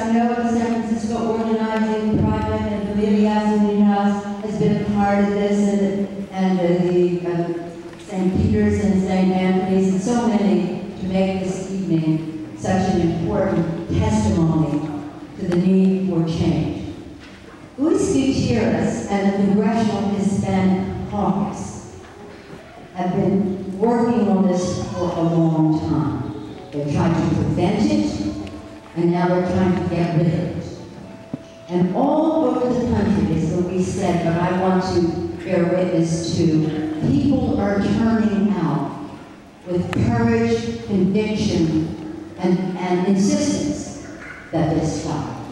I know the San Francisco Organizing Project and Familias Unidas has been a part of this, and the St. Peter's and St. Anthony's, and so many, to make this evening such an important testimony to the need for change. Luis Gutierrez and the Congressional Hispanic Caucus have been working on this for a long time. They tried to prevent it, and now they're trying to get rid of it. And all over the country, as Luis said, but I want to bear witness to, people are turning out with courage, conviction, and insistence that this stop.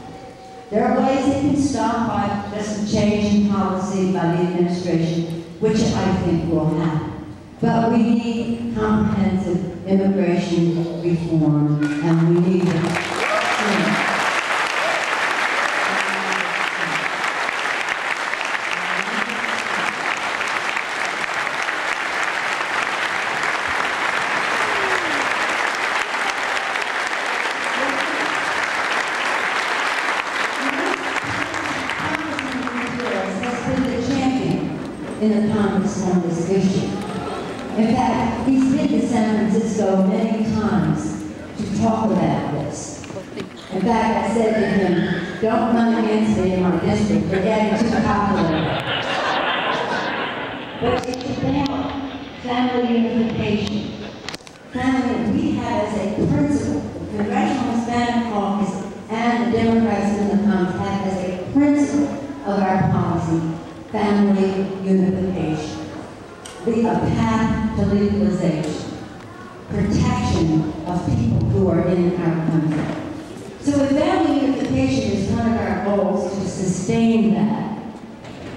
There are ways it can stop by just a change in policy by the administration, which I think will happen. But we need comprehensive immigration reform, and we need it. In the Congress on this issue. In fact, he's been to San Francisco many times to talk about this. In fact, I said to him, don't run against me in my district, you're getting too popular. But it's about family unification. Family, we have as a principle, the Congressional Hispanic Caucus and the Democrats in the Congress have as a principle of our policy, family unification, a path to legalization, protection of people who are in our country. So if family unification is one of our goals to sustain that,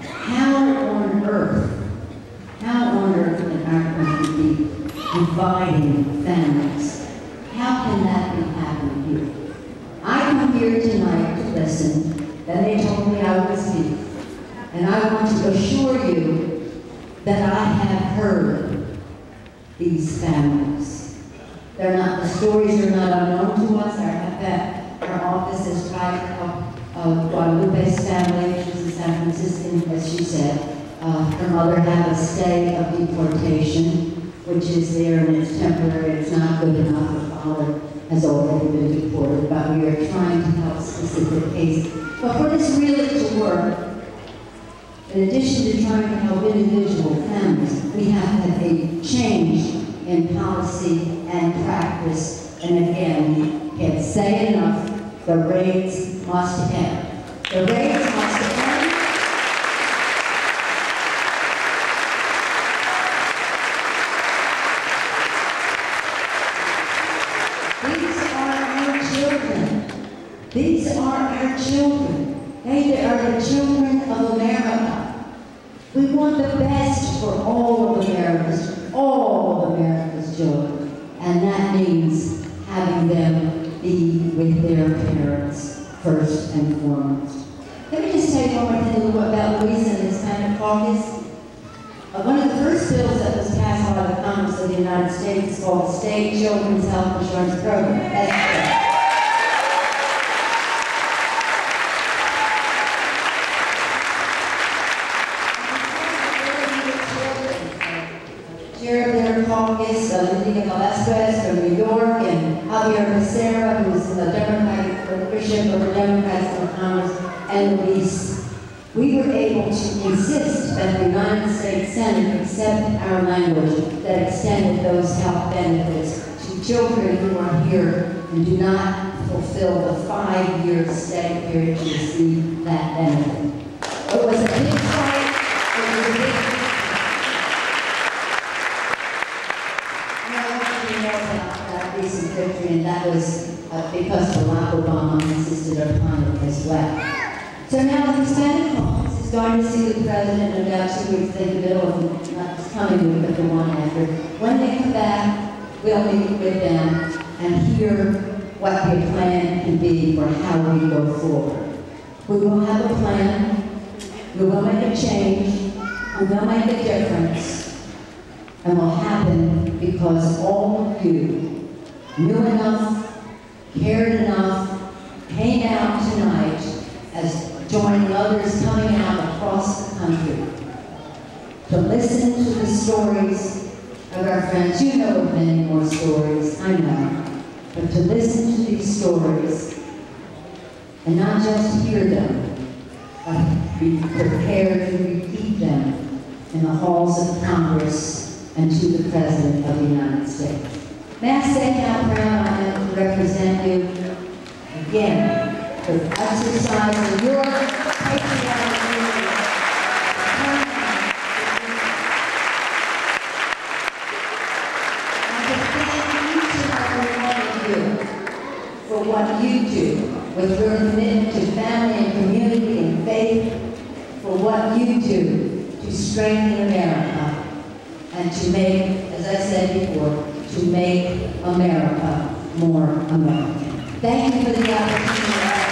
how on earth can our country be dividing families? How can that be happening here? I come here tonight to listen, then they told me I would speak. And I want to assure you that I have heard these families. The stories are not unknown to us. Our office has tried to help Guadalupe's family, which is a San Franciscan, as she said. Her mother had a stay of deportation, which is there and it's temporary. It's not good enough. Her father has already been deported, but we are trying to help specific cases. But for this really to work, in addition to trying to help individual families, we have to have a change in policy and practice. And again, we can't say enough, the raids must end. The raids must end. These are our children. These are our children. They are the children of America. We want the best for all of America's children. And that means having them be with their parents first and foremost. Let me just tell you one more thing about Luis and the Hispanic Caucus. One of the first bills that was passed by the Congress of the United States is called the State Children's Health Insurance Program. Chair of their caucus, Lydia Velasquez from New York, and Javier Becerra, who is the Democratic Bishop of the Democrats in Congress, and Luis. We were able to insist that the United States Senate accept our language that extended those health benefits to children who are here and do not fulfill the 5-year stay period to receive that benefit. It was a big fight. It was a big recent victory, and that was because Barack Obama insisted upon it as well. So now the Hispanic Caucus is going to see the president in about 2 weeks. They will, not this coming week, but the one after. When they come back, we'll meet with them and hear what their plan can be for how we go forward. We will have a plan. We will make a change. We will make a difference. And will happen because all of you knew enough, cared enough, came out stories of our friends. You know of many more stories, I know. But to listen to these stories, and not just hear them, but be prepared to repeat them in the halls of Congress and to the President of the United States. May I say how proud I am to represent you again for exercising your patriotic duty. And to thank each and every one of you for what you do, with your commitment to family and community and faith, for what you do to strengthen America and to make, as I said before, to make America more American. Thank you for the opportunity.